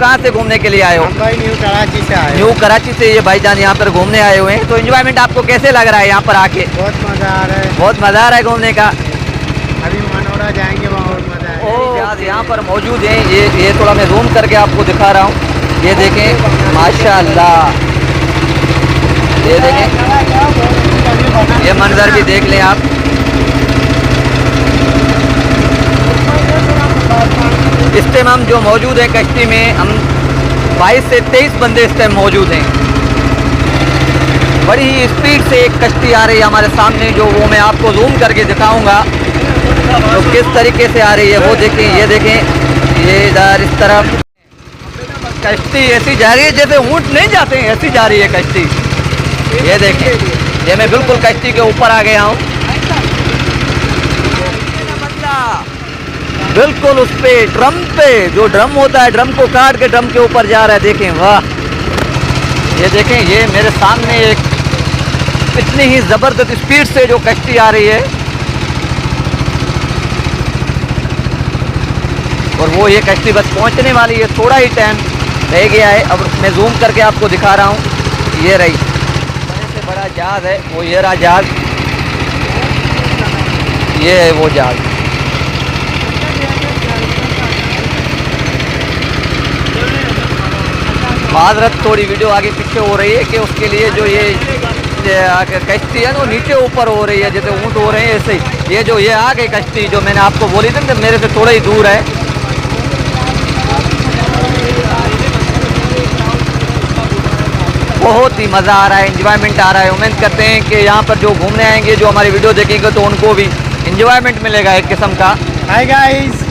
कहाँ से घूमने के लिए आए हो? हम भाई न्यू कराची से आए। न्यू कराची से ये भाईजान यहाँ पर घूमने आए हुए हैं। तो एंजॉयमेंट आपको कैसे लग रहा है यहाँ पर आके? बहुत मज़ा आ रहा है। बहुत मज़ा आ रहा है घूमने का। अभी मनोरा जाएंगे, वहाँ और मज़ा आएगा। यहाँ पर मौजूद हैं। ये थोड़ा मैं जूम करके आपको दिखा रहा हूँ। ये देखें माशाल्लाह, ये देखें, ये मंजर भी देख लें आप। इस टाइम हम जो मौजूद है कश्ती में, हम 22 से 23 बंदे इस टाइम मौजूद हैं। बड़ी ही स्पीड से एक कश्ती आ रही है हमारे सामने, जो वो मैं आपको जूम करके दिखाऊंगा तो किस तरीके से आ रही है वो देखें। ये देखें, ये इधर इस तरफ कश्ती ऐसी जा रही है जैसे ऊँट नहीं जाते हैं, ऐसी जा रही है कश्ती। ये देखें, ये मैं बिल्कुल कश्ती के ऊपर आ गया हूँ, बिल्कुल उस पे ड्रम पे, जो ड्रम होता है ड्रम को काट के ड्रम के ऊपर जा रहा है। देखें, वाह, ये देखें, ये मेरे सामने एक इतनी ही ज़बरदस्त स्पीड से जो कश्ती आ रही है, और वो ये कश्ती बस पहुंचने वाली है, थोड़ा ही टाइम रह गया है। अब मैं जूम करके आपको दिखा रहा हूँ। ये रही, बड़े से बड़ा जहाज़ है वो, ये रहा जहाज़, ये है वो जहाज़। माजरत, थोड़ी वीडियो आगे पीछे हो रही है कि उसके लिए जो ये कश्ती है ना नीचे ऊपर हो रही है, जैसे ऊँट हो रहे हैं ऐसे ही। ये जो ये आ गई कश्ती जो मैंने आपको बोली थी ना, मेरे से थोड़ा ही दूर है। बहुत ही मज़ा आ रहा है, एंजॉयमेंट आ रहा है। उम्मीद करते हैं कि यहाँ पर जो घूमने आएंगे, जो हमारी वीडियो देखेंगे, तो उनको भी एंजॉयमेंट मिलेगा एक किस्म का। हाय गाइस,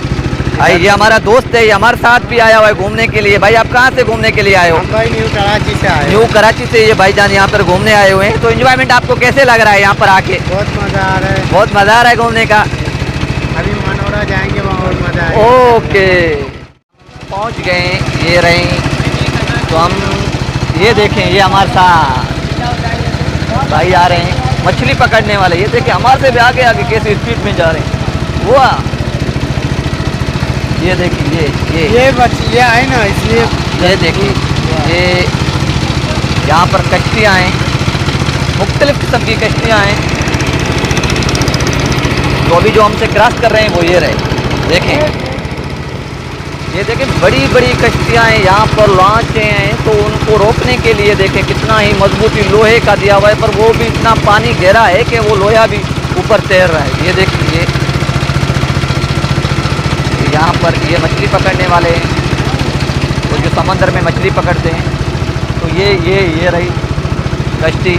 भाई ये हमारा दोस्त है, ये हमारे साथ भी आया हुआ है घूमने के लिए। भाई आप कहाँ से घूमने के लिए आए हो? हम भाई न्यू कराची से आए। न्यू कराची से ये भाईजान यहाँ पर घूमने आए हुए हैं। तो एंजॉयमेंट आपको कैसे लग रहा है यहाँ पर आके? बहुत मज़ा आ रहा है। बहुत मज़ा आ रहा है घूमने का। अभी मनोरा जाएंगे, वहाँ और मज़ा आएगा। ओके, पहुँच गए, ये रहे। तो हम ये देखें, ये हमारे साथ भाई आ रहे हैं मछली पकड़ने वाले। ये देखें, हमारे से भी आगे आगे कैसे स्पीड में जा रहे हैं। वो ये देखिए, ये मछलियाँ आई ना, इसलिए ये देखिए, ये यहाँ पर कश्तियाँ हैं, मुख्तलिफ किस्म की कश्तियाँ हैं। तो अभी जो हमसे क्रॉस कर रहे हैं वो ये रहे, देखें, ये देखें, बड़ी बड़ी कश्तियाँ हैं, यहाँ पर लॉन्चें हैं। तो उनको रोकने के लिए देखें कितना ही मजबूती लोहे का दिया हुआ है, पर वो भी इतना पानी गहरा है कि वो लोहा भी ऊपर तैर रहा है। ये देखिए, यहाँ पर ये मछली पकड़ने वाले हैं, तो जो समंदर में मछली पकड़ते हैं। तो ये रही कश्ती।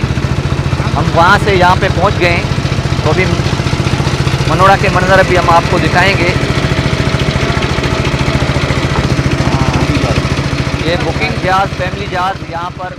हम वहाँ से यहाँ पे पहुँच गए हैं। तो अभी मनोरा के मंजर भी हम आपको दिखाएंगे। ये बुकिंग जहाज़, फैमिली जहाज़ यहाँ पर